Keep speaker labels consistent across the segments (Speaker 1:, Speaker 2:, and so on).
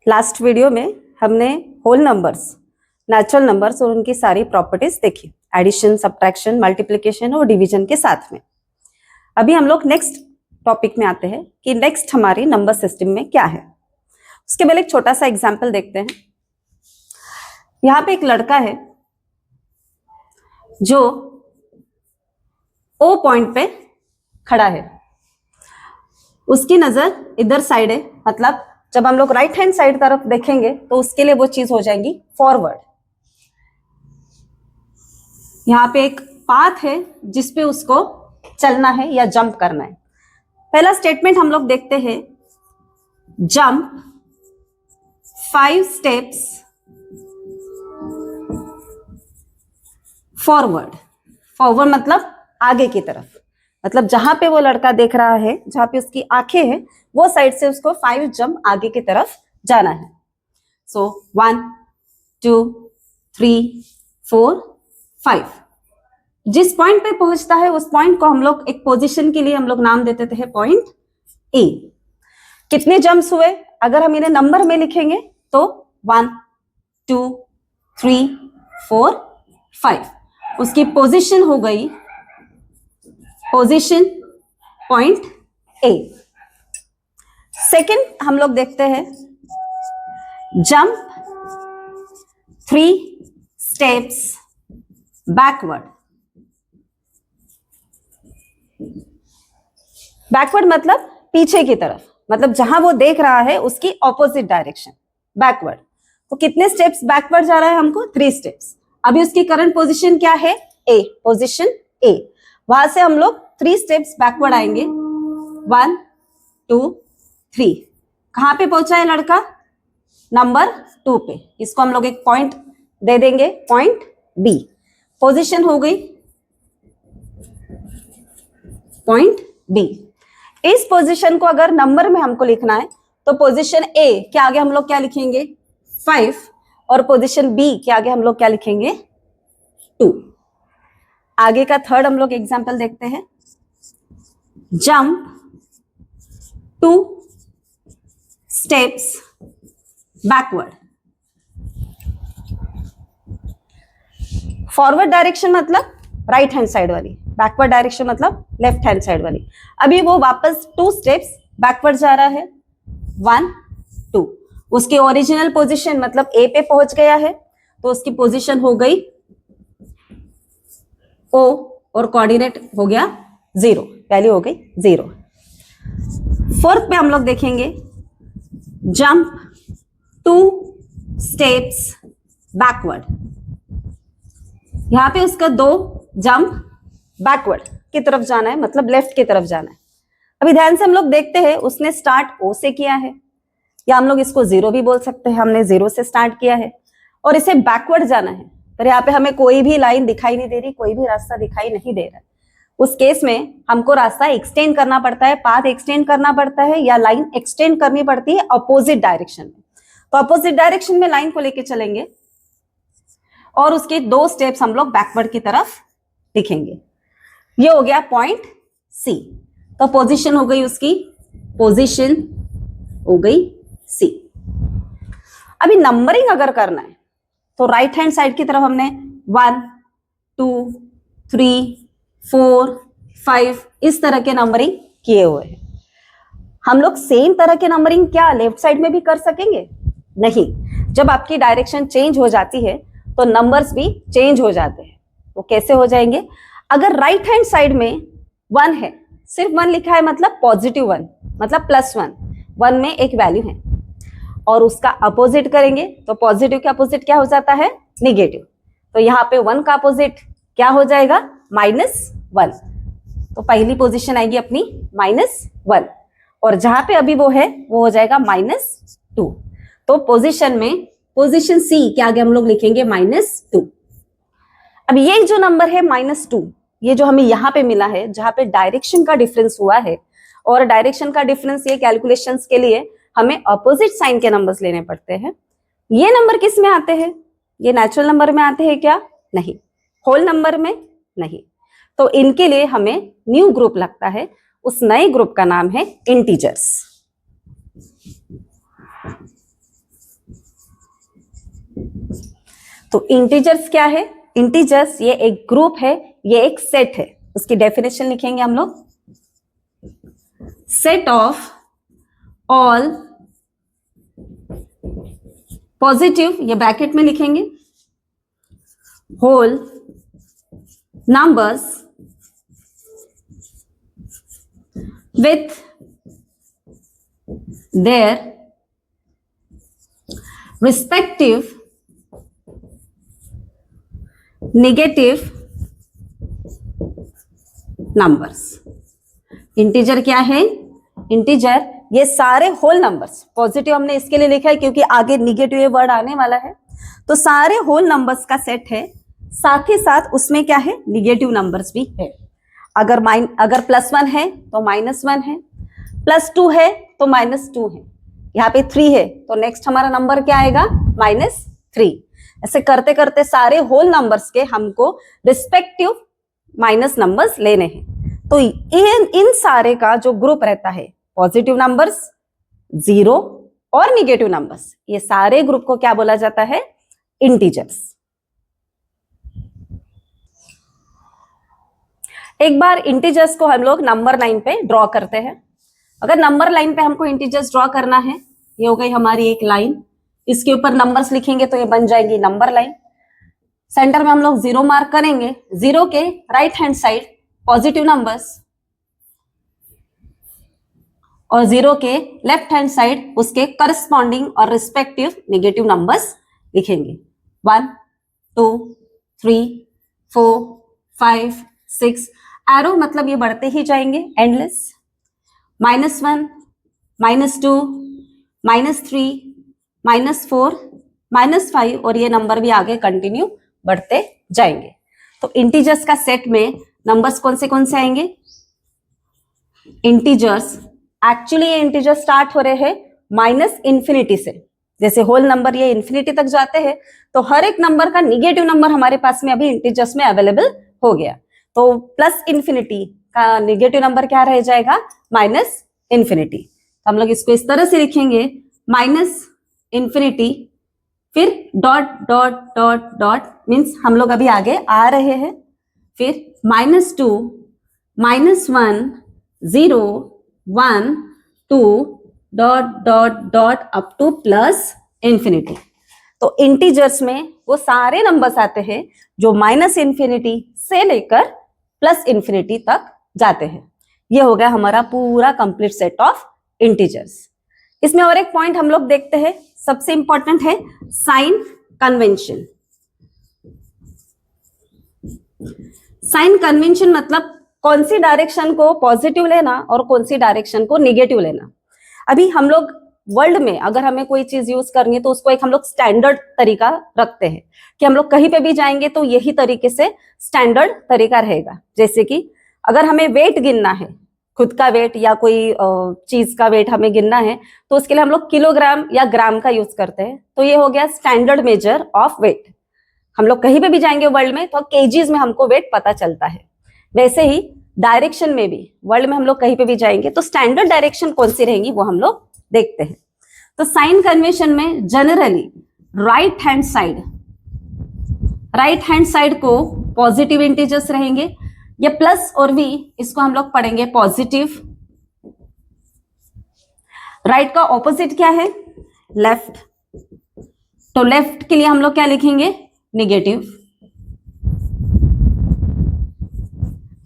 Speaker 1: Last video में हमने whole numbers, natural numbers और उनकी सारी प्रॉपर्टीज देखी, एडिशन, सब्ट्रैक्शन, मल्टीप्लिकेशन और डिवीजन के साथ में। अभी हम लोग नेक्स्ट टॉपिक में आते हैं कि नेक्स्ट हमारी नंबर सिस्टम में क्या है। उसके पहले एक छोटा सा एग्जाम्पल देखते हैं। यहाँ पे एक लड़का है जो ओ पॉइंट पे खड़ा है, उसकी नजर इधर साइड है, मतलब जब हम लोग राइट हैंड साइड तरफ देखेंगे तो उसके लिए वो चीज हो जाएगी फॉरवर्ड। यहाँ पे एक पाथ है जिसपे उसको चलना है या जंप करना है। पहला स्टेटमेंट हम लोग देखते हैं, जंप 5 स्टेप्स फॉरवर्ड। फॉरवर्ड मतलब आगे की तरफ, मतलब जहां पे वो लड़का देख रहा है, जहां पे उसकी आंखें हैं, वो साइड से उसको 5 जंप आगे की तरफ जाना है। सो 1 2 3 4 5। जिस पॉइंट पे पहुंचता है उस पॉइंट को हम लोग एक पोजीशन के लिए हम लोग नाम देते थे पॉइंट ए। कितने जंप्स हुए, अगर हम इन्हें नंबर में लिखेंगे तो 1 2 3 4 5। उसकी पोजीशन हो गई पोजीशन पॉइंट ए। सेकंड हम लोग देखते हैं, जंप 3 स्टेप्स बैकवर्ड। बैकवर्ड मतलब पीछे की तरफ, मतलब जहां वो देख रहा है उसकी ऑपोजिट डायरेक्शन, बैकवर्ड। तो कितने स्टेप्स बैकवर्ड जा रहा है हमको? 3 स्टेप्स। अभी उसकी करंट पोजीशन क्या है? ए, पोजीशन ए। वहां से हम लोग 3 स्टेप्स बैकवर्ड आएंगे, 1 2 3। कहां पे पहुंचा है लड़का? नंबर 2 पे। इसको हम लोग एक पॉइंट दे देंगे, पॉइंट बी। पोजीशन हो गई पॉइंट बी। इस पोजीशन को अगर नंबर में हमको लिखना है तो पोजीशन ए के आगे हम लोग क्या लिखेंगे? 5, और पोजीशन बी के आगे हम लोग क्या लिखेंगे? 2। आगे का थर्ड हम लोग एग्जांपल देखते हैं, jump 2 steps backward. Forward direction मतलब राइट हैंड साइड वाली, बैकवर्ड डायरेक्शन मतलब लेफ्ट हैंड साइड वाली। अभी वो वापस 2 स्टेप्स बैकवर्ड जा रहा है, 1 2। उसकी ओरिजिनल पोजीशन मतलब ए पे पहुंच गया है, तो उसकी पोजीशन हो गई ओ और कोऑर्डिनेट हो गया 0, वैल्यू हो गई 0। फोर्थ पे हम लोग देखेंगे, जंप 2 स्टेप्स बैकवर्ड। यहां पे उसका 2 जंप बैकवर्ड की तरफ जाना है, मतलब लेफ्ट की तरफ जाना है। अभी ध्यान से हम लोग देखते हैं, उसने स्टार्ट ओ से किया है, या हम लोग इसको 0 भी बोल सकते हैं, हमने 0 से स्टार्ट किया है और इसे बैकवर्ड जाना है। पर यहाँ पे हमें कोई भी लाइन दिखाई नहीं दे रही, कोई भी रास्ता दिखाई नहीं दे रहा। उस केस में हमको रास्ता एक्सटेंड करना पड़ता है, पाथ एक्सटेंड करना पड़ता है, या लाइन एक्सटेंड करनी पड़ती है अपोजिट डायरेक्शन में। तो अपोजिट डायरेक्शन में लाइन को लेके चलेंगे और उसके 2 स्टेप्स हम लोग बैकवर्ड की तरफ लिखेंगे। ये हो गया पॉइंट सी। तो पोजीशन हो गई उसकी, पोजीशन हो गई सी। अभी नंबरिंग अगर करना है तो राइट हैंड साइड की तरफ हमने 1 2 3 4 5 इस तरह के नंबरिंग किए हुए हैं। हम लोग सेम तरह के नंबरिंग क्या लेफ्ट साइड में भी कर सकेंगे? नहीं। जब आपकी डायरेक्शन चेंज हो जाती है तो नंबर्स भी चेंज हो जाते हैं। वो कैसे हो जाएंगे? अगर राइट हैंड साइड में 1 है, सिर्फ 1 लिखा है मतलब पॉजिटिव 1, मतलब +1, 1 में एक वैल्यू है, और उसका अपोजिट करेंगे तो पॉजिटिव का अपोजिट क्या हो जाता है? निगेटिव। तो यहाँ पे 1 का अपोजिट क्या हो जाएगा? -1। तो पहली पोजीशन आएगी अपनी -1, और जहां पे अभी वो है वो हो जाएगा -2। तो पोजीशन में पोजीशन सी के आगे हम लोग लिखेंगे -2। अब ये जो नंबर है -2, ये जो हमें यहाँ पे मिला है, जहां पे डायरेक्शन का डिफरेंस हुआ है, और डायरेक्शन का डिफरेंस ये कैलकुलेशंस के लिए हमें अपोजिट साइन के नंबर्स लेने पड़ते हैं। ये नंबर किस में आते हैं? ये नेचुरल नंबर में आते हैं क्या? नहीं। होल नंबर में? नहीं। तो इनके लिए हमें न्यू ग्रुप लगता है, उस नए ग्रुप का नाम है इंटीजर्स। तो इंटीजर्स क्या है? इंटीजर्स ये एक ग्रुप है, ये एक सेट है। उसकी डेफिनेशन लिखेंगे हम लोग, सेट ऑफ ऑल पॉजिटिव, ये ब्रैकेट में लिखेंगे, whole numbers with their respective negative numbers। Integer क्या है? इंटीजर ये सारे होल नंबर्स, पॉजिटिव हमने इसके लिए लिखा है क्योंकि आगे निगेटिव वर्ड आने वाला है, तो सारे होल नंबर्स का सेट है, साथ ही साथ उसमें क्या है? निगेटिव नंबर्स भी है। अगर +1 है तो -1 है, +2 है तो -2 है, यहाँ पे 3 है तो नेक्स्ट हमारा नंबर क्या आएगा? -3। ऐसे करते करते सारे होल नंबर्स के हमको रिस्पेक्टिव माइनस नंबर्स लेने हैं। तो इन सारे का जो ग्रुप रहता है, पॉजिटिव नंबर्स, 0 और निगेटिव नंबर्स, ये सारे ग्रुप को क्या बोला जाता है? इंटीजर्स। एक बार इंटीजर्स को हम लोग नंबर लाइन पे ड्रॉ करते हैं। अगर नंबर लाइन पे हमको इंटीजर्स ड्रॉ करना है, ये हो गई हमारी एक लाइन, इसके ऊपर नंबर्स लिखेंगे तो ये बन जाएगी नंबर लाइन। सेंटर में हम लोग 0 मार्क करेंगे, 0 के right hand side positive numbers और 0 के लेफ्ट हैंड साइड उसके करस्पॉन्डिंग और रिस्पेक्टिव नेगेटिव नंबर्स लिखेंगे। 1 2 3 4 5 6, एरो मतलब ये बढ़ते ही जाएंगे, एंडलेस। -1 -2 -3 -4 -5 और ये नंबर भी आगे कंटिन्यू बढ़ते जाएंगे। तो इंटीजर्स का सेट में नंबर्स कौन से आएंगे? इंटीजर्स, एक्चुअली ये इंटीजर स्टार्ट हो रहे हैं -∞ से। जैसे होल नंबर ये इन्फिनिटी तक जाते हैं, तो हर एक नंबर का निगेटिव नंबर हमारे पास में अभी इंटीजर्स में अवेलेबल हो गया। तो +∞ का निगेटिव नंबर क्या रह जाएगा? -∞। तो हम लोग इसको इस तरह से लिखेंगे, -∞, फिर dot dot dot dot, means हम लोग अभी आगे आ रहे हैं, फिर -2 -1 0 1 2 dot dot dot up to +∞। तो इंटीजर्स में वो सारे नंबर्स आते हैं जो -∞ से लेकर +∞ तक जाते हैं। ये हो गया हमारा पूरा कंप्लीट सेट ऑफ इंटीजर्स। इसमें और एक पॉइंट हम लोग देखते हैं, सबसे इंपॉर्टेंट है साइन कन्वेंशन। साइन कन्वेंशन मतलब कौन सी डायरेक्शन को पॉजिटिव लेना और कौन सी डायरेक्शन को निगेटिव लेना। अभी हम लोग वर्ल्ड में अगर हमें कोई चीज यूज करनी है तो उसको एक हम लोग स्टैंडर्ड तरीका रखते हैं कि हम लोग कहीं पे भी जाएंगे तो यही तरीके से स्टैंडर्ड तरीका रहेगा। जैसे कि अगर हमें वेट गिनना है, खुद का वेट या कोई चीज का वेट हमें गिनना है, तो उसके लिए हम लोग किलोग्राम या ग्राम का यूज करते हैं। तो ये हो गया स्टैंडर्ड मेजर ऑफ वेट। हम लोग कहीं पे भी जाएंगे वर्ल्ड में तो केजीज में हमको वेट पता चलता है। वैसे ही डायरेक्शन में भी वर्ल्ड में हम लोग कहीं पे भी जाएंगे तो स्टैंडर्ड डायरेक्शन कौन सी रहेंगी वो हम लोग देखते हैं। तो साइन कन्वेंशन में जनरली राइट हैंड साइड को पॉजिटिव इंटीजर्स रहेंगे। ये प्लस और वी, इसको हम लोग पढ़ेंगे पॉजिटिव। राइट का ऑपोजिट क्या है? लेफ्ट। तो लेफ्ट के लिए हम लोग क्या लिखेंगे? नेगेटिव।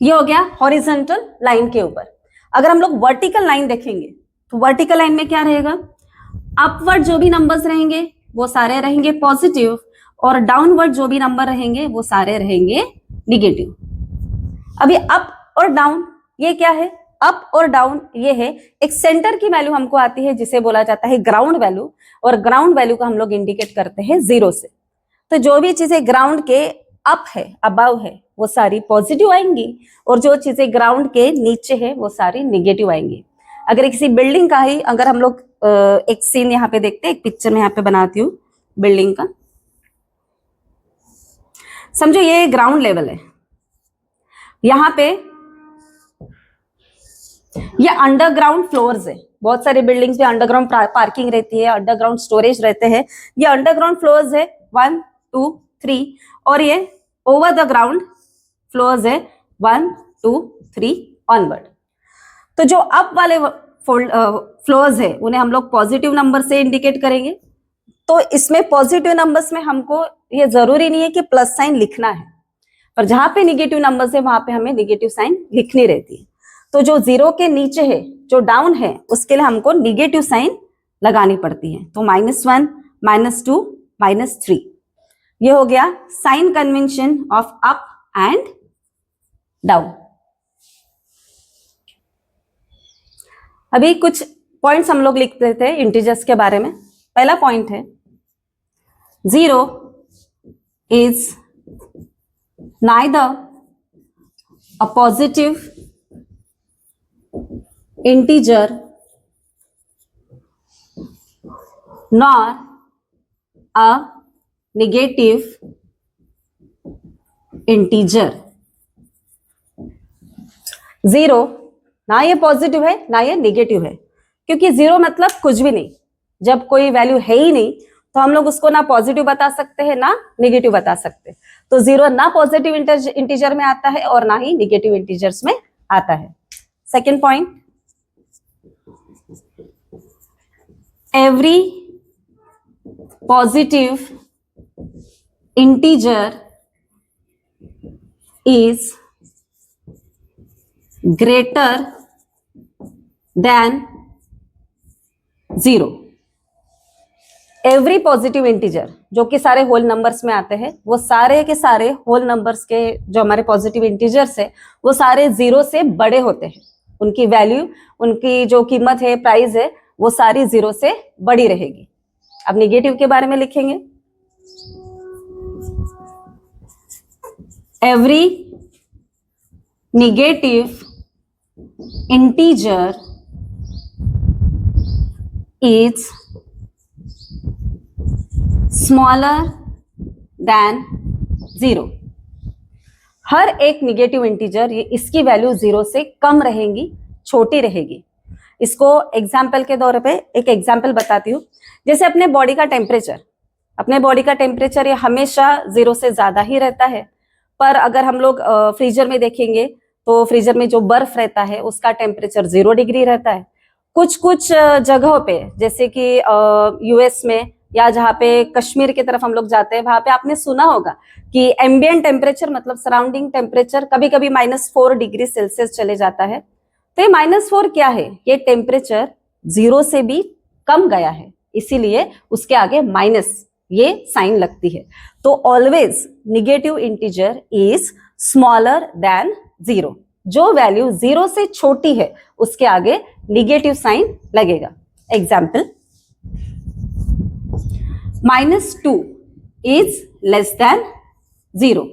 Speaker 1: ये हो गया हॉरिजॉन्टल लाइन के ऊपर। अगर हम लोग वर्टिकल लाइन देखेंगे तो वर्टिकल लाइन में क्या रहेगा? अपवर्ड जो भी नंबर्स रहेंगे वो सारे रहेंगे पॉजिटिव और डाउनवर्ड जो भी नंबर रहेंगे वो सारे रहेंगे निगेटिव। अभी अप और डाउन ये क्या है? अप और डाउन ये है एक सेंटर की वैल्यू हमको आती है जिसे बोला जाता है ग्राउंड वैल्यू, और ग्राउंड वैल्यू को हम लोग इंडिकेट करते हैं 0 से। तो जो भी चीजें ग्राउंड के अप है, अबव है, वो सारी पॉजिटिव आएंगी और जो चीजें ग्राउंड के नीचे है वो सारी निगेटिव आएंगी। अगर किसी बिल्डिंग का ही अगर हम लोग एक सीन यहाँ पे देखते हैं, एक पिक्चर में यहाँ पे बनाती हूँ बिल्डिंग का। समझो ये ग्राउंड लेवल है, यहाँ पे ये अंडरग्राउंड फ्लोर्स है। बहुत सारे बिल्डिंग्स में अंडरग्राउंड पार्किंग रहती है, अंडरग्राउंड स्टोरेज रहते हैं। ये अंडरग्राउंड फ्लोर्स है 1 2 3 और ये ओवर द ग्राउंड फ्लोर्स है 1 2 3 ऑनवर्ड। तो जो अप वाले फ्लोर्स है उन्हें हम लोग पॉजिटिव नंबर से इंडिकेट करेंगे। तो इसमें पॉजिटिव नंबर्स में हमको ये जरूरी नहीं है कि प्लस साइन लिखना है, पर जहां पे निगेटिव नंबर्स है वहां पे हमें निगेटिव साइन लिखनी रहती है। तो जो 0 के नीचे है, जो डाउन है, उसके लिए हमको निगेटिव साइन लगानी पड़ती है। तो -1 -2 -3 ये हो गया sign convention of up and down. अभी कुछ पॉइंट्स हम लोग लिखते थे इंटीजर्स के बारे में। पहला पॉइंट है 0 is neither a positive integer nor a negative integer। 0 ना ये पॉजिटिव है ना ये नेगेटिव है, क्योंकि 0 मतलब कुछ भी नहीं। जब कोई वैल्यू है ही नहीं तो हम लोग उसको ना पॉजिटिव बता सकते हैं ना नेगेटिव बता सकते। तो 0 ना पॉजिटिव इंटीजर में आता है और ना ही नेगेटिव इंटीजर्स में आता है। Second point, every positive integer is greater than 0। Every positive integer जो कि सारे होल नंबर्स में आते हैं, वो सारे के सारे होल नंबर्स के जो हमारे पॉजिटिव इंटीजर्स है वो सारे 0 से बड़े होते हैं। उनकी वैल्यू, उनकी जो कीमत है, प्राइस है, वो सारी 0 से बड़ी रहेगी। अब निगेटिव के बारे में लिखेंगे, every negative integer is smaller than 0। हर एक निगेटिव इंटीजर ये इसकी वैल्यू 0 से कम रहेगी, छोटी रहेगी। इसको एग्जाम्पल के तौर पे एक एग्जाम्पल बताती हूँ। जैसे अपने बॉडी का टेम्परेचर ये हमेशा 0 से ज्यादा ही रहता है, पर अगर हम लोग फ्रीजर में देखेंगे तो फ्रीजर में जो बर्फ रहता है उसका टेम्परेचर 0 डिग्री रहता है। कुछ कुछ जगहों पे, जैसे कि यूएस में या जहाँ पे कश्मीर की तरफ हम लोग जाते हैं, वहां पे आपने सुना होगा कि एम्बिएंट टेम्परेचर मतलब सराउंडिंग टेम्परेचर कभी कभी -4 डिग्री सेल्सियस चले जाता है। तो ये -4 क्या है? ये टेम्परेचर 0 से भी कम गया है, इसीलिए उसके आगे माइनस ये साइन लगती है। तो always negative integer is smaller than 0। जो वैल्यू 0 से छोटी है उसके आगे निगेटिव साइन लगेगा। Example, -2 is less than 0,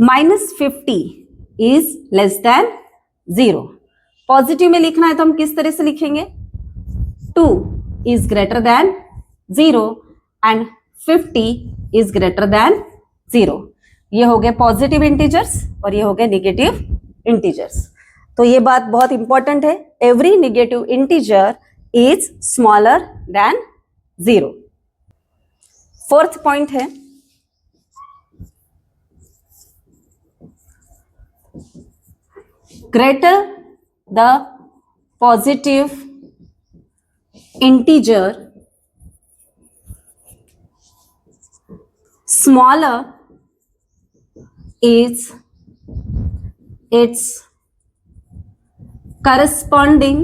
Speaker 1: -50 is less than 0। Positive में लिखना है तो हम किस तरह से लिखेंगे? 2 is greater than 0 and 50 is greater than 0। ये हो गए पॉजिटिव इंटीजर्स और ये हो गए निगेटिव इंटीजर्स। तो ये बात बहुत इंपॉर्टेंट है, every negative integer is smaller than 0। Fourth point है greater the positive integer smaller is its corresponding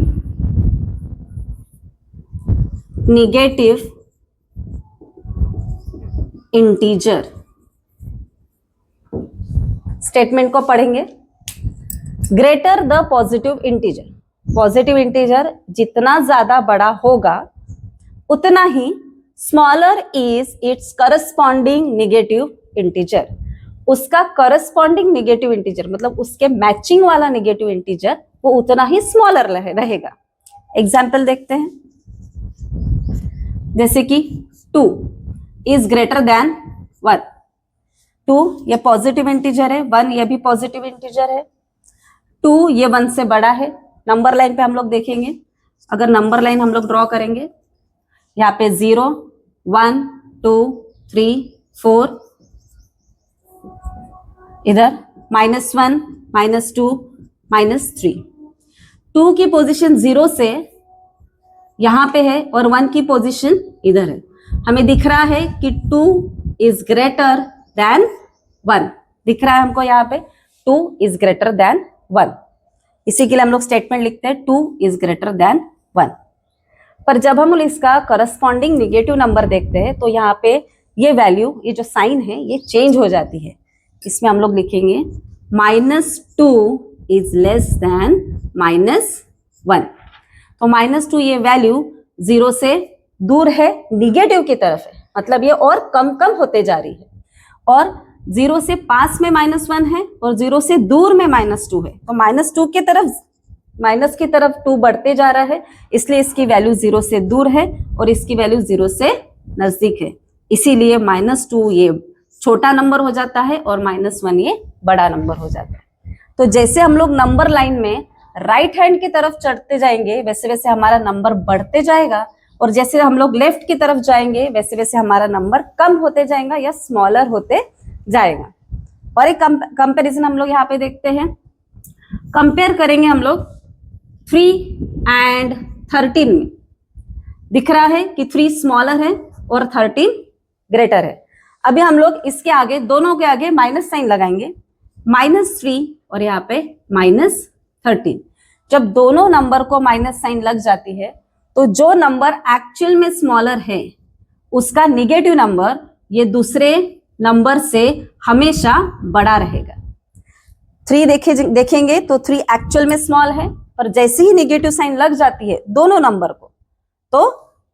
Speaker 1: negative integer। Statement को पढ़ेंगे। Greater the positive integer, positive integer जितना ज्यादा बड़ा होगा उतना ही smaller is its corresponding negative integer. उसका करस्पॉन्डिंग नेगेटिव इंटीजर मतलब उसके मैचिंग वाला नेगेटिव इंटीजर वो उतना ही स्मॉलर रहेगा। एग्जाम्पल देखते हैं, जैसे कि 2 इज ग्रेटर देन 1। 2 ये पॉजिटिव इंटीजर है, 1 ये भी पॉजिटिव इंटीजर है। 2 ये 1 से बड़ा है। नंबर लाइन पे हम लोग देखेंगे, अगर नंबर लाइन हम लोग ड्रॉ करेंगे, यहाँ पे 0 1 2 3 4, इधर -1, -2, -3। 2 की पोजीशन 0 से यहां पे है और 1 की पोजीशन इधर है। हमें दिख रहा है कि 2 इज ग्रेटर देन 1, दिख रहा है हमको यहाँ पे 2 इज ग्रेटर देन 1। इसी के लिए हम लोग स्टेटमेंट लिखते हैं 2 इज ग्रेटर देन 1। पर जब हम इसका करस्पॉन्डिंग निगेटिव नंबर देखते हैं तो यहाँ पे ये वैल्यू, ये जो साइन है ये चेंज हो जाती है। इसमें हम लोग लिखेंगे -2 इज लेस देन -1। तो -2 ये वैल्यू 0 से दूर है, निगेटिव की तरफ है, मतलब ये और कम कम होते जा रही है। और 0 से पास में -1 है और 0 से दूर में -2 है, तो -2 की तरफ, माइनस की तरफ 2 बढ़ते जा रहा है, इसलिए इसकी वैल्यू 0 से दूर है और इसकी वैल्यू 0 से नजदीक है। इसीलिए -2 ये छोटा नंबर हो जाता है और -1 ये बड़ा नंबर हो जाता है। तो जैसे हम लोग नंबर लाइन में राइट हैंड की तरफ चढ़ते जाएंगे वैसे वैसे हमारा नंबर बढ़ते जाएगा, और जैसे हम लोग लेफ्ट की तरफ जाएंगे वैसे वैसे हमारा नंबर कम होते जाएगा या स्मॉलर होते जाएगा। और एक कंपैरिजन हम लोग यहाँ पे देखते हैं, कंपेयर करेंगे हम लोग 3 and 13 में। दिख रहा है कि 3 स्मॉलर है और 13 ग्रेटर है। अभी हम लोग इसके आगे, दोनों के आगे माइनस साइन लगाएंगे, -3 और यहाँ पे -13। जब दोनों नंबर को माइनस साइन लग जाती है तो जो नंबर एक्चुअल में स्मॉलर है उसका निगेटिव नंबर ये दूसरे नंबर से हमेशा बड़ा रहेगा। 3 देखेंगे तो 3 एक्चुअल में स्मॉल है, पर जैसे ही निगेटिव साइन लग जाती है दोनों नंबर को तो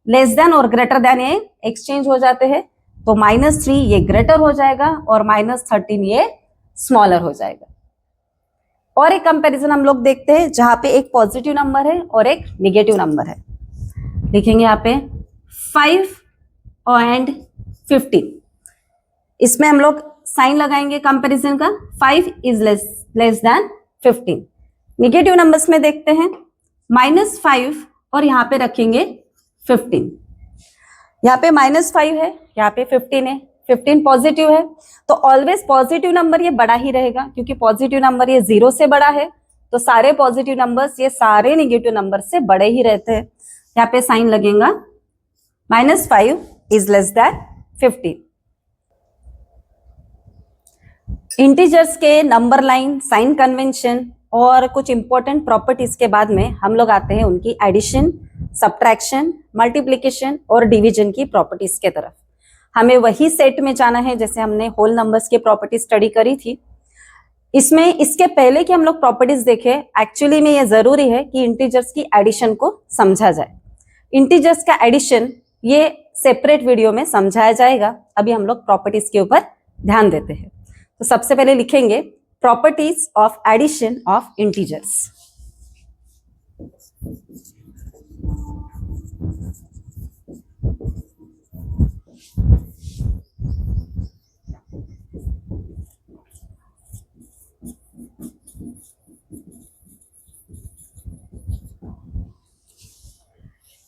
Speaker 1: लेस देन और ग्रेटर देन ये एक्सचेंज हो जाते हैं। तो -3 ये ग्रेटर हो जाएगा और -13 ये स्मॉलर हो जाएगा। और एक कंपैरिजन हम लोग देखते हैं जहां पे एक पॉजिटिव नंबर है और एक निगेटिव नंबर है। लिखेंगे यहाँ पे 5 and 15। इसमें हम लोग साइन लगाएंगे कंपैरिजन का, 5 is less than 15। Negative numbers में देखते हैं -5 और यहाँ पे रखेंगे 15। यहाँ पे -5 है, यहाँ पे 15 है, 15 पॉजिटिव है, तो ऑलवेज पॉजिटिव नंबर ये बड़ा ही रहेगा, क्योंकि पॉजिटिव नंबर ये 0 से बड़ा है, तो सारे पॉजिटिव नंबर्स ये सारे निगेटिव नंबर से बड़े ही रहते हैं। यहाँ पे साइन लगेगा -5 इज लेस देन 15। इंटीजर्स के नंबर लाइन, साइन कन्वेंशन और कुछ इंपॉर्टेंट प्रॉपर्टीज के बाद में हम लोग आते हैं उनकी एडिशन, सब्ट्रैक्शन, मल्टीप्लिकेशन और डिवीजन की प्रॉपर्टीज के तरफ। हमें वही सेट में जाना है जैसे हमने होल नंबर्स की प्रॉपर्टी स्टडी करी थी। इसमें इसके पहले कि हम लोग प्रॉपर्टीज देखें, एक्चुअली में ये जरूरी है कि इंटीजर्स की एडिशन को समझा जाए। इंटीजर्स का एडिशन ये सेपरेट वीडियो में समझाया जाएगा, अभी हम लोग प्रॉपर्टीज के ऊपर ध्यान देते हैं। तो सबसे पहले लिखेंगे properties of addition of integers.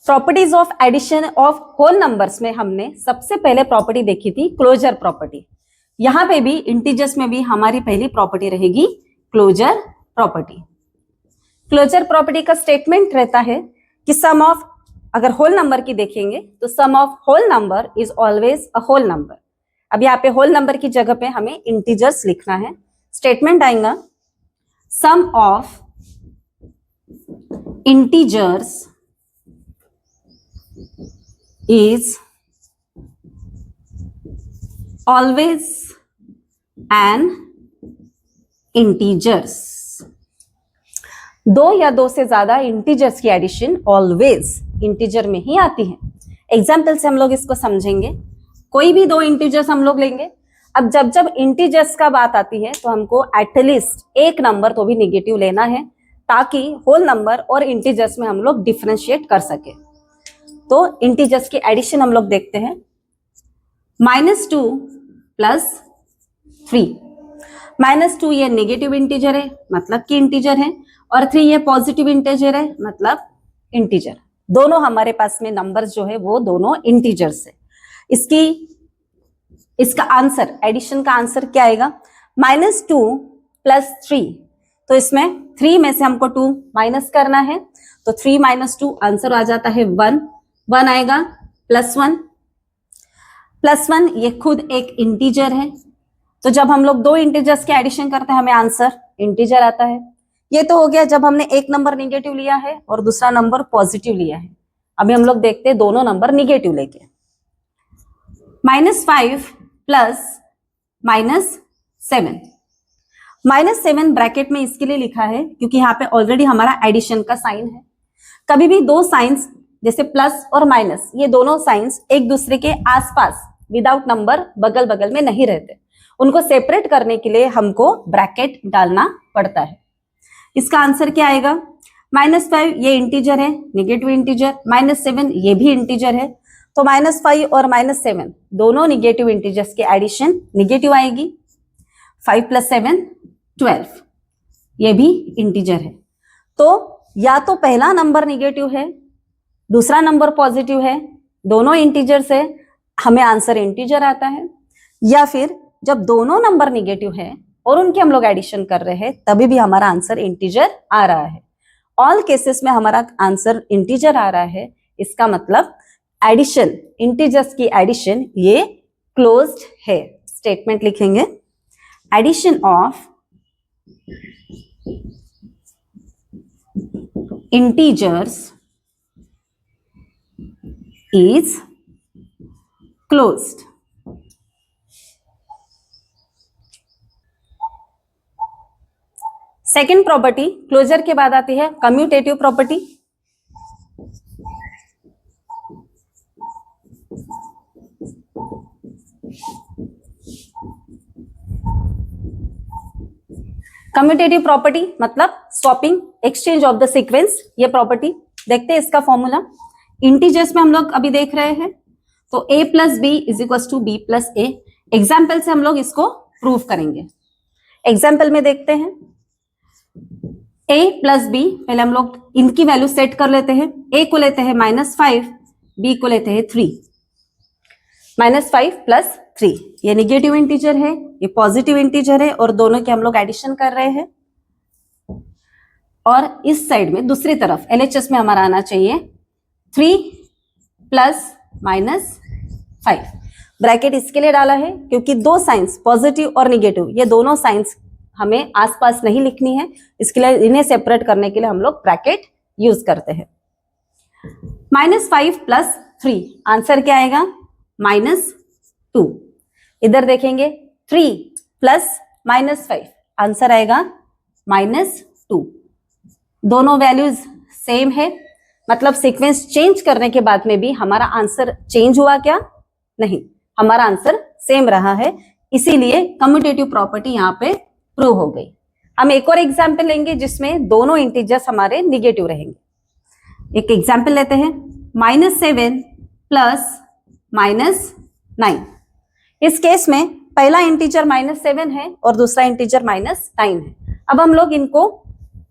Speaker 1: Properties of addition of whole numbers में हमने सबसे पहले प्रॉपर्टी देखी थी क्लोजर प्रॉपर्टी। यहां पे भी इंटीजर्स में भी हमारी पहली प्रॉपर्टी रहेगी क्लोजर प्रॉपर्टी। क्लोजर प्रॉपर्टी का स्टेटमेंट रहता है कि सम ऑफ, अगर होल नंबर की देखेंगे तो sum of whole number is always a whole number. अब यहाँ पे होल नंबर की जगह पे हमें इंटीजर्स लिखना है। स्टेटमेंट आएगा sum of integers is always an integers। दो या दो से ज्यादा इंटीजर्स की एडिशन ऑलवेज इंटीजर में ही आती है। एग्जाम्पल से हम लोग इसको समझेंगे। कोई भी दो इंटीजर्स हम लोग लेंगे। अब जब इंटीजर्स का बात आती है तो हमको एटलीस्ट एक नंबर तो भी निगेटिव लेना है, ताकि होल नंबर और इंटीजर्स में हम लोग डिफरेंशिएट कर सके। तो इंटीजर्स की एडिशन हम लोग देखते हैं। -2 + 3। -2 ये नेगेटिव इंटीजर है, मतलब कि इंटीजर है, और 3 ये पॉजिटिव इंटीजर है, मतलब इंटीजर। दोनों हमारे पास में नंबर्स जो है वो दोनों इंटीजर्स है। इसकी इसका आंसर, एडिशन का आंसर क्या आएगा? -2 + 3। तो इसमें 3 में से हमको 2 माइनस करना है, तो 3 - 2 आंसर आ जाता है 1। 1 आएगा +1। +1 ये खुद एक इंटीजर है, तो जब हम लोग दो इंटीजर्स के एडिशन करते हैं हमें आंसर इंटीजर आता है। ये तो हो गया जब हमने एक नंबर निगेटिव लिया है और दूसरा नंबर पॉजिटिव लिया है। अभी हम लोग देखते हैं दोनों नंबर निगेटिव लेके। -5 + -7। -7 ब्रैकेट में इसके लिए लिखा है क्योंकि यहाँ पे ऑलरेडी हमारा एडिशन का साइन है। कभी भी दो साइंस जैसे प्लस और माइनस, ये दोनों साइंस एक दूसरे के आसपास विदाउट नंबर बगल बगल में नहीं रहते, उनको सेपरेट करने के लिए हमको ब्रैकेट डालना पड़ता है। इसका आंसर क्या आएगा? -5 ये इंटीजर है, निगेटिव इंटीजर, -7 ये भी इंटीजर है, तो -5 और -7 दोनों निगेटिव इंटीजर्स की एडिशन निगेटिव आएगी। 5 + 7 12, ये भी इंटीजर है। तो या तो पहला नंबर निगेटिव है, दूसरा नंबर पॉजिटिव है, दोनों इंटीजर्स है, हमें आंसर इंटीजर आता है, या फिर जब दोनों नंबर निगेटिव है और उनके हम लोग एडिशन कर रहे हैं तभी भी हमारा आंसर इंटीजर आ रहा है। ऑल केसेस में हमारा आंसर इंटीजर आ रहा है, इसका मतलब एडिशन, इंटीजर्स की एडिशन ये क्लोज्ड है। स्टेटमेंट लिखेंगे, addition of integers is closed. Second property, closure के बाद आती है कम्यूटेटिव प्रॉपर्टी। कम्यूटेटिव प्रॉपर्टी मतलब swapping, exchange of the sequence. ये प्रॉपर्टी देखते हैं, इसका फॉर्मूला इंटीजर्स में हम लोग अभी देख रहे हैं, तो a + b = b + a। Example से हम लोग इसको प्रूव करेंगे। एग्जाम्पल में देखते हैं, a + b, पहले हम लोग इनकी वैल्यू सेट कर लेते हैं। a को लेते हैं -5, b को लेते हैं 3। -5 + 3 ये निगेटिव इंटीजर है, ये पॉजिटिव इंटीजर है, और दोनों के हम लोग एडिशन कर रहे हैं। और इस साइड में दूसरी तरफ LHS में हमारा आना चाहिए 3 + -5। ब्रैकेट इसके लिए डाला है क्योंकि दो साइंस पॉजिटिव और निगेटिव, ये दोनों साइंस हमें आसपास नहीं लिखनी है, इसके लिए इन्हें सेपरेट करने के लिए हम लोग ब्रैकेट यूज करते हैं। -5 + 3 आंसर क्या आएगा? -2। इधर देखेंगे 3 + -5 आंसर आएगा -2। दोनों वैल्यूज सेम है, मतलब सीक्वेंस चेंज करने के बाद में भी हमारा आंसर चेंज हुआ क्या? नहीं, हमारा आंसर सेम रहा है, इसीलिए कम्यूटेटिव प्रॉपर्टी यहाँ पे प्रूव हो गई। हम एक और एग्जाम्पल लेंगे जिसमें दोनों इंटीजर्स हमारे निगेटिव रहेंगे। एक एग्जाम्पल लेते हैं, -7 + -9। इस केस में पहला इंटीजर -7 है और दूसरा इंटीजर -9 है। अब हम लोग इनको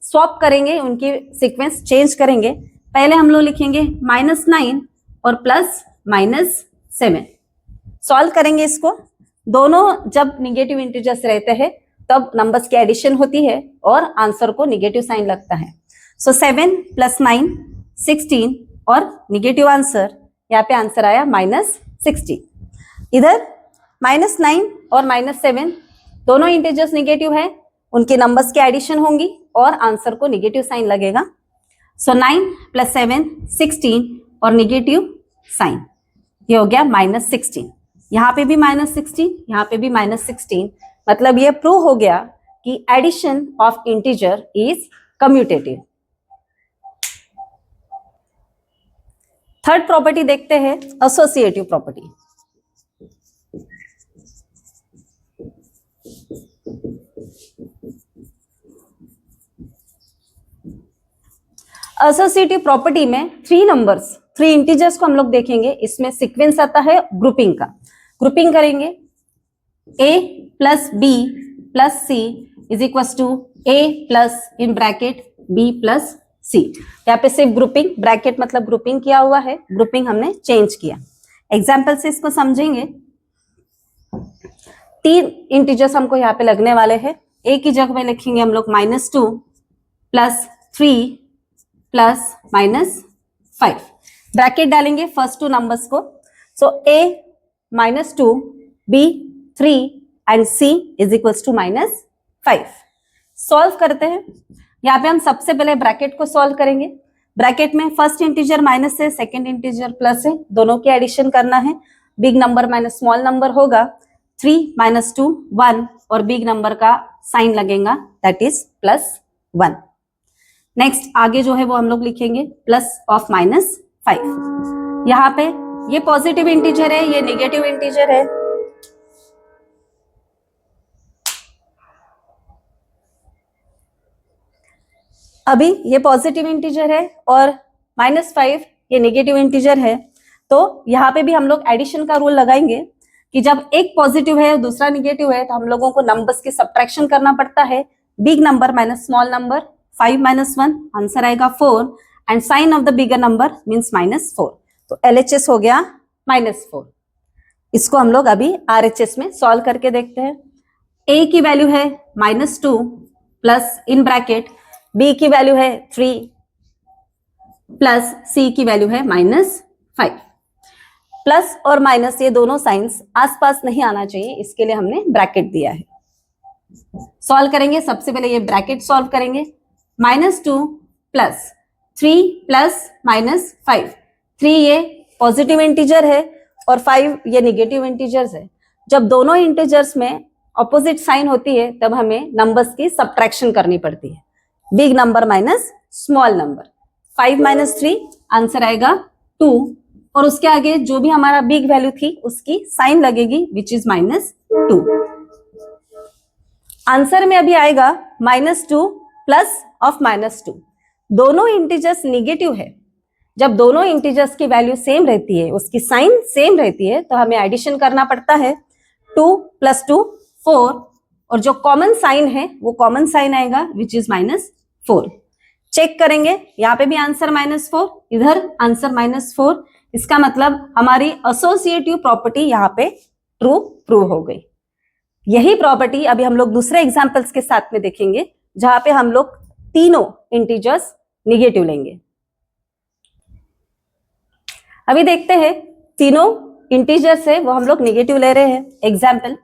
Speaker 1: स्वैप करेंगे, उनकी सीक्वेंस चेंज करेंगे। पहले हम लोग लिखेंगे -9 और +7। सॉल्व करेंगे इसको। दोनों जब निगेटिव इंटीजर्स रहते हैं तब नंबर्स की एडिशन होती है और आंसर को निगेटिव साइन लगता है। सो 7 + 9 16 और निगेटिव आंसर, यहाँ पे आंसर आया -16। इधर -9 और -7 दोनों इंटीजर्स निगेटिव है, उनके नंबर्स की एडिशन होंगी और आंसर को निगेटिव साइन लगेगा। सो 9 + 7 16 और निगेटिव साइन, ये हो गया -16। यहाँ पे भी -16, यहाँ पे भी -16, मतलब ये प्रूव हो गया कि addition of integer is commutative. Third property देखते हैं, एसोसिएटिव प्रॉपर्टी। एसोसिएटिव प्रॉपर्टी में 3 नंबर्स, 3 इंटीजर्स को हम लोग देखेंगे। इसमें सीक्वेंस आता है ग्रुपिंग का। ग्रुपिंग करेंगे, a + b + c = a + in bracket b + c। यहाँ पे सिर्फ ग्रुपिंग, ब्रैकेट मतलब ग्रुपिंग किया हुआ है, ग्रुपिंग हमने चेंज किया। एग्जाम्पल से इसको समझेंगे। तीन इंटीजर्स हमको यहाँ पे लगने वाले हैं। ए की जगह में लिखेंगे हम लोग -2 प्लस 3 प्लस -5। ब्रैकेट डालेंगे फर्स्ट टू नंबर्स को। So a -2, b 3 and c is equals to -5। Solve करते हैं। यहाँ पे हम सबसे पहले ब्रैकेट को सॉल्व करेंगे। ब्रैकेट में फर्स्ट इंटीजर माइनस है, सेकेंड इंटीजर प्लस है, दोनों की एडिशन करना है। Big number minus small number होगा 3 - 2 1 और बिग नंबर का साइन लगेगा दैट इज +1। नेक्स्ट आगे जो है वो हम लोग लिखेंगे प्लस ऑफ -5। यहाँ पे ये पॉजिटिव इंटीजर है, ये नेगेटिव इंटीजर है। अभी ये पॉजिटिव इंटीजर है और -5 ये नेगेटिव इंटीजर है। तो यहाँ पे भी हम लोग एडिशन का रूल लगाएंगे कि जब एक पॉजिटिव है और दूसरा नेगेटिव है तो हम लोगों को नंबर्स की सब्ट्रैक्शन करना पड़ता है। Big number minus small number, 5 - 1 answer आएगा 4 and sign of the bigger number means -4। तो LHS हो गया -4। इसको हम लोग अभी RHS में सॉल्व करके देखते हैं। A की वैल्यू है -2 प्लस इन ब्रैकेट B की वैल्यू है 3 प्लस C की वैल्यू है -5। प्लस और माइनस ये दोनों साइंस आसपास नहीं आना चाहिए, इसके लिए हमने ब्रैकेट दिया है। सॉल्व करेंगे। सबसे पहले ये ब्रैकेट सॉल्व करेंगे। -2 प्लस 3 प्लस -5। 3 ये पॉजिटिव इंटीजर है और 5 ये नेगेटिव इंटीजर्स है। जब दोनों इंटीजर्स में ऑपोजिट साइन होती है तब हमें नंबर्स की सब्ट्रैक्शन करनी पड़ती है। Big number minus small number, 5 - 3 answer आएगा 2 और उसके आगे जो भी हमारा बिग वैल्यू थी उसकी साइन लगेगी विच इज -2। आंसर में अभी आएगा -2 प्लस ऑफ -2। दोनों इंटीजर्स नेगेटिव है। जब दोनों इंटीजर्स की वैल्यू सेम रहती है, उसकी साइन सेम रहती है, तो हमें एडिशन करना पड़ता है। 2 + 2 4 और जो कॉमन साइन है वो कॉमन साइन आएगा विच इज -4। चेक करेंगे। यहाँ पे भी आंसर -4, इधर आंसर -4। इसका मतलब हमारी एसोसिएटिव प्रॉपर्टी यहाँ पे ट्रू प्रूव हो गई। यही प्रॉपर्टी अभी हम लोग दूसरे एग्जांपल्स के साथ में देखेंगे जहां पे हम लोग तीनों इंटीजर्स नेगेटिव लेंगे। अभी देखते हैं तीनों इंटीजर्स है वो हम लोग नेगेटिव ले रहे हैं। Example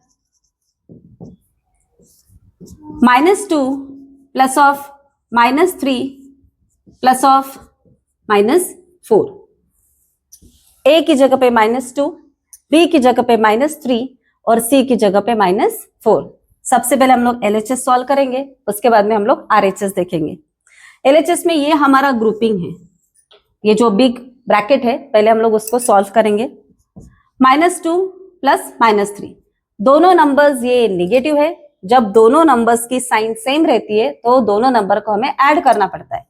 Speaker 1: -2 plus of -3 plus of -4। A की जगह पे -2, B की जगह पे -3 और C की जगह पे -4। सबसे पहले हम लोग LHS सॉल्व करेंगे, उसके बाद में हम लोग RHS देखेंगे। LHS में ये हमारा ग्रुपिंग है, ये जो बिग ब्रैकेट है पहले हम लोग उसको सॉल्व करेंगे। -2 प्लस -3 दोनों नंबर्स ये नेगेटिव है। जब दोनों नंबर्स की साइन सेम रहती है तो दोनों नंबर को हमें ऐड करना पड़ता है।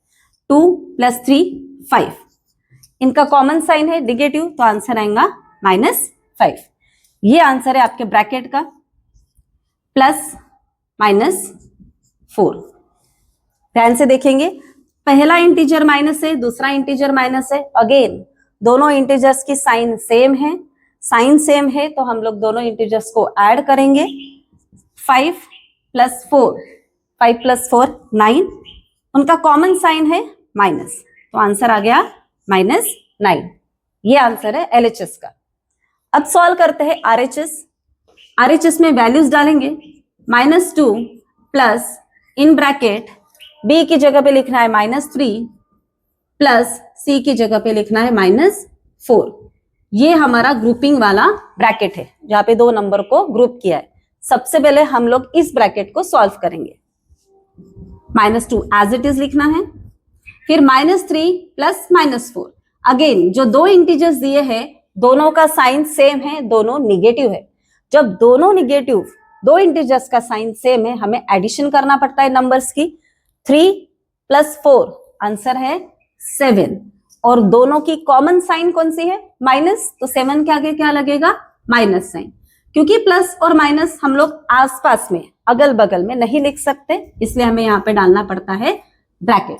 Speaker 1: 2 + 3 5, इनका कॉमन साइन है नेगेटिव तो आंसर आएगा -5। ये आंसर है आपके ब्रैकेट का प्लस -4। ध्यान से देखेंगे, पहला इंटीजर माइनस है, दूसरा इंटीजर माइनस है। अगेन दोनों इंटीजर्स की साइन सेम है, साइन सेम है तो हम लोग दोनों इंटीजर्स को ऐड करेंगे। 5 + 4, 5 + 4 9, उनका कॉमन साइन है माइनस तो आंसर आ गया -9। ये आंसर है LHS का। अब सॉल्व करते हैं RHS। RHS में वैल्यूज डालेंगे। -2 प्लस इन ब्रैकेट B की जगह पे लिखना है -3 प्लस C की जगह पे लिखना है -4। ये हमारा ग्रुपिंग वाला ब्रैकेट है जहां पे दो नंबर को ग्रुप किया है। सबसे पहले हम लोग इस ब्रैकेट को सॉल्व करेंगे। -2 एज इट इज लिखना है, फिर -3 प्लस -4। अगेन जो दो इंटीजर्स दिए हैं दोनों का साइन सेम है, दोनों नेगेटिव है। जब दोनों नेगेटिव दो इंटीजर्स का साइन सेम है हमें एडिशन करना पड़ता है नंबर्स की। 3 + 4 आंसर है 7 और दोनों की कॉमन साइन कौन सी है माइनस, तो 7 के आगे क्या लगेगा माइनस साइन। क्योंकि प्लस और माइनस हम लोग आसपास में अगल बगल में नहीं लिख सकते, इसलिए हमें यहाँ पे डालना पड़ता है ब्रैकेट।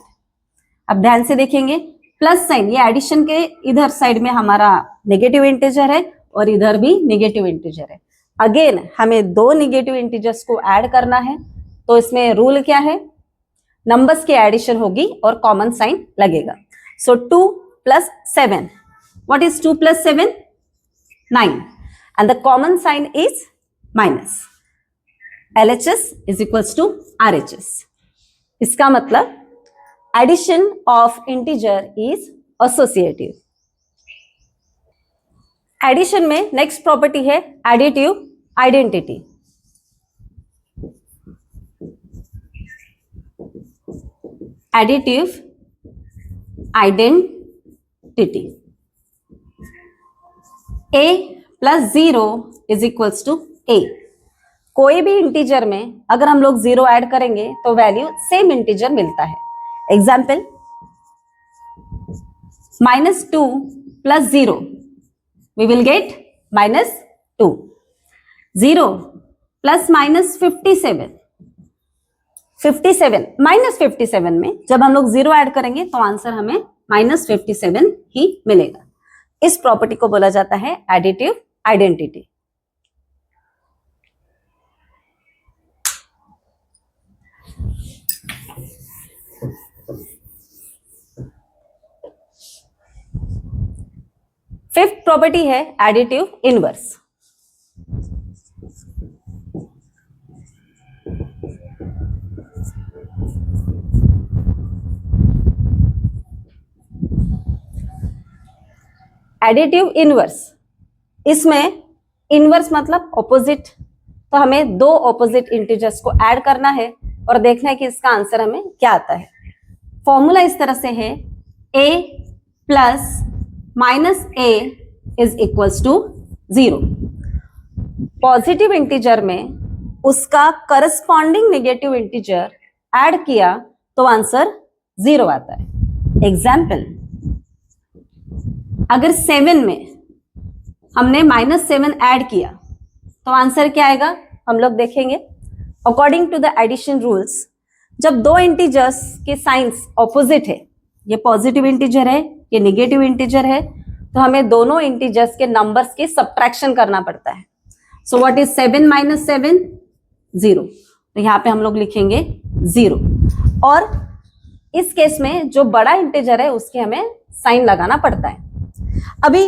Speaker 1: अब ध्यान से देखेंगे, प्लस साइन ये एडिशन के इधर साइड में हमारा नेगेटिव इंटीजर है और इधर भी नेगेटिव इंटीजर है अगेन हमें दो नेगेटिव इंटीजर्स को ऐड करना है, तो इसमें रूल क्या है, नंबर्स की एडिशन होगी और कॉमन साइन लगेगा। So 2 + 7, what is 2 + 7? 9, and the common sign is minus. LHS is equals to RHS। इसका मतलब addition of integer is associative. Addition में नेक्स्ट प्रॉपर्टी है additive identity. Additive identity, a + 0 is equals to a। कोई भी integer में अगर हम लोग 0 ऐड करेंगे तो वैल्यू सेम इंटीजर मिलता है। Example, -2 + 0 we will get -2। 0 ± 57, -57 में जब हम लोग 0 ऐड करेंगे तो आंसर हमें -57 ही मिलेगा। इस प्रॉपर्टी को बोला जाता है एडिटिव आइडेंटिटी। फिफ्थ प्रॉपर्टी है एडिटिव इनवर्स। एडिटिव इनवर्स, इसमें इनवर्स मतलब ऑपोजिट, तो हमें दो ऑपोजिट इंटीजर्स को ऐड करना है और देखना है कि इसका आंसर हमें क्या आता है। फॉर्मूला इस तरह से है, a + -a is equals to 0। Positive integer में उसका करस्पॉन्डिंग नेगेटिव इंटीजर ऐड किया तो आंसर 0 आता है। एग्जाम्पल, अगर 7 में हमने -7 ऐड किया तो आंसर क्या आएगा, हम लोग देखेंगे। According to the addition rules, जब दो इंटीजर्स के साइंस ऑपोजिट है, ये पॉजिटिव इंटीजर है, ये नेगेटिव इंटीजर है, तो हमें दोनों इंटीजर्स के नंबर्स के सब्ट्रैक्शन करना पड़ता है। So what is 7 - 7? 0। तो यहाँ पे हम लोग लिखेंगे 0। और इस केस में जो बड़ा इंटीजर है उसके हमें साइन लगाना पड़ता है। अभी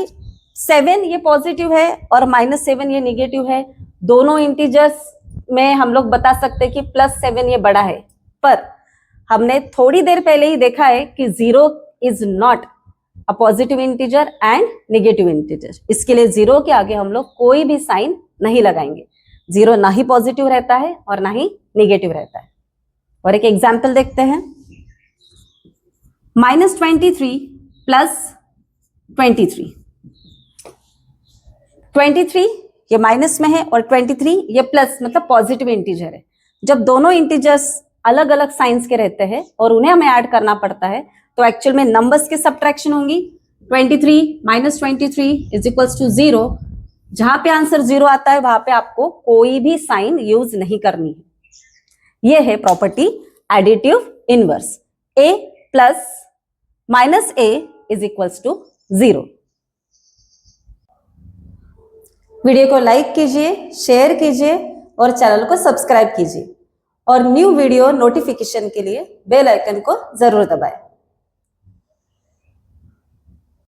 Speaker 1: 7 ये पॉजिटिव है और -7 ये नेगेटिव है, दोनों इंटीजर्स में हम लोग बता सकते हैं कि +7 ये बड़ा है, पर हमने थोड़ी देर पहले ही देखा है कि 0 is not a positive integer and negative integer. इसके लिए 0 के आगे हम लोग कोई भी साइन नहीं लगाएंगे। 0 ना ही पॉजिटिव रहता है और ना ही नेगेटिव रहता है। और एक एग्जाम्पल देखते हैं, -23 + 23। 23 ये माइनस में है और 23 ये प्लस, मतलब पॉजिटिव इंटीजर है। जब दोनों इंटीजर्स अलग अलग साइंस के रहते हैं और उन्हें हमें ऐड करना पड़ता है, तो एक्चुअल में नंबर्स के सब्ट्रैक्शन होंगी। 23 - 23 इज इक्वल्स टू 0। जहां पे आंसर 0 आता है वहां पे आपको कोई भी साइन यूज नहीं करनी है। ये है property additive inverse. a + -a is equals to 0। Video को लाइक कीजिए, शेयर कीजिए और चैनल को सब्सक्राइब कीजिए। और न्यू वीडियो नोटिफिकेशन के लिए बेल आइकन को जरूर दबाएं।